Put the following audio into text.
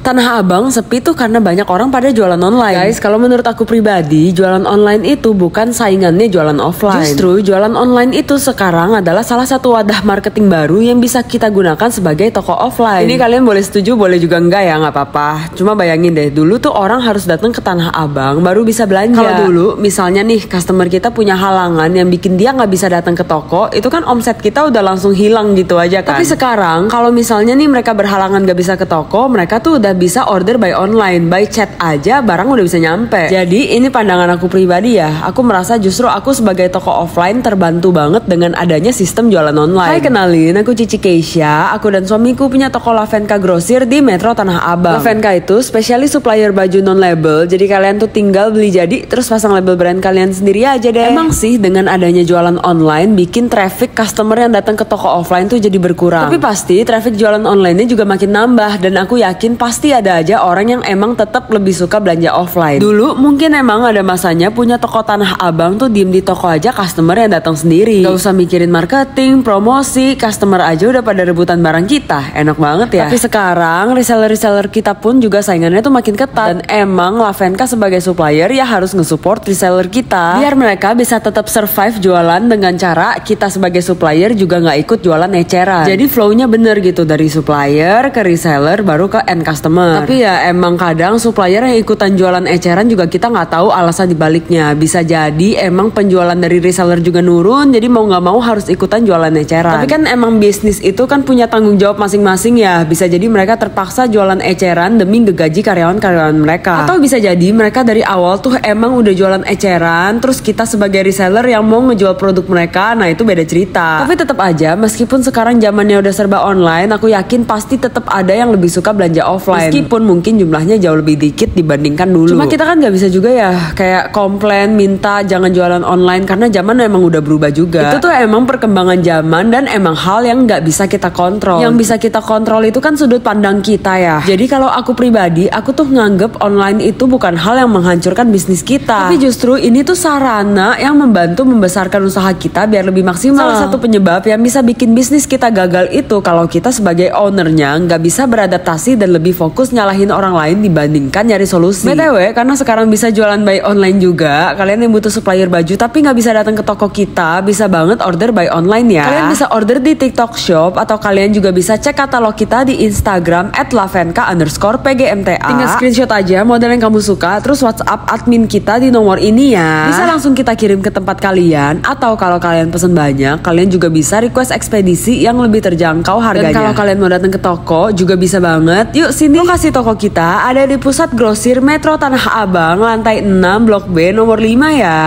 Tanah Abang sepi tuh karena banyak orang pada jualan online. Guys, kalau menurut aku pribadi, jualan online itu bukan saingannya jualan offline. Justru jualan online itu sekarang adalah salah satu wadah marketing baru yang bisa kita gunakan sebagai toko offline. Ini kalian boleh setuju, boleh juga enggak ya, nggak apa-apa. Cuma bayangin deh, dulu tuh orang harus datang ke Tanah Abang baru bisa belanja. Kalau dulu, misalnya nih, customer kita punya halangan yang bikin dia nggak bisa datang ke toko, itu kan omset kita udah langsung hilang gitu aja kan. Tapi sekarang, kalau misalnya nih mereka berhalangan nggak bisa ke toko, mereka tuh udah bisa order by online, by chat aja barang udah bisa nyampe. Jadi ini pandangan aku pribadi ya, aku merasa justru aku sebagai toko offline terbantu banget dengan adanya sistem jualan online. Hai, kenalin, aku Cici Keisha. Aku dan suamiku punya toko Lavenka Grosir di Metro Tanah Abang. Lavenka itu spesialis supplier baju non label, jadi kalian tuh tinggal beli jadi terus pasang label brand kalian sendiri aja deh. Emang sih dengan adanya jualan online bikin traffic customer yang datang ke toko offline tuh jadi berkurang. Tapi pasti traffic jualan online-nya juga makin nambah, dan aku yakin pasti ada aja orang yang emang tetap lebih suka belanja offline. Dulu mungkin emang ada masanya punya toko Tanah Abang tuh diem di toko aja customer yang datang sendiri. Gak usah mikirin marketing, promosi, customer aja udah pada rebutan barang kita. Enak banget ya. Tapi sekarang reseller-reseller kita pun juga saingannya tuh makin ketat. Dan emang Lavenka sebagai supplier ya harus nge-support reseller kita, biar mereka bisa tetap survive jualan dengan cara kita sebagai supplier juga gak ikut jualan eceran. Jadi flow-nya bener gitu, dari supplier ke reseller baru ke end customer. Tapi ya emang kadang supplier yang ikutan jualan eceran juga kita nggak tahu alasan dibaliknya. Bisa jadi emang penjualan dari reseller juga nurun, jadi mau nggak mau harus ikutan jualan eceran. Tapi kan emang bisnis itu kan punya tanggung jawab masing-masing ya. Bisa jadi mereka terpaksa jualan eceran demi ngegaji karyawan-karyawan mereka. Atau bisa jadi mereka dari awal tuh emang udah jualan eceran, terus kita sebagai reseller yang mau ngejual produk mereka, nah itu beda cerita. Tapi tetap aja, meskipun sekarang zamannya udah serba online, aku yakin pasti tetap ada yang lebih suka belanja offline. Meskipun mungkin jumlahnya jauh lebih dikit dibandingkan dulu. Cuma kita kan nggak bisa juga ya kayak komplain minta jangan jualan online, karena zaman emang udah berubah juga. Itu tuh emang perkembangan zaman dan emang hal yang nggak bisa kita kontrol. Yang bisa kita kontrol itu kan sudut pandang kita ya. Jadi kalau aku pribadi, aku tuh nganggep online itu bukan hal yang menghancurkan bisnis kita, tapi justru ini tuh sarana yang membantu membesarkan usaha kita biar lebih maksimal. Salah satu penyebab yang bisa bikin bisnis kita gagal itu kalau kita sebagai ownernya nggak bisa beradaptasi dan lebih fokus nyalahin orang lain dibandingkan nyari solusi. BTW, karena sekarang bisa jualan by online juga, kalian yang butuh supplier baju tapi nggak bisa datang ke toko kita, bisa banget order by online ya. Kalian bisa order di TikTok Shop, atau kalian juga bisa cek katalog kita di Instagram @lavenka_pgmta. Tinggal screenshot aja model yang kamu suka, terus WhatsApp admin kita di nomor ini ya. Bisa langsung kita kirim ke tempat kalian, atau kalau kalian pesen banyak, kalian juga bisa request ekspedisi yang lebih terjangkau harganya. Dan kalau kalian mau datang ke toko juga bisa banget. Yuk sini, lokasi toko kita ada di Pusat Grosir Metro Tanah Abang, lantai 6 Blok B nomor 5 ya.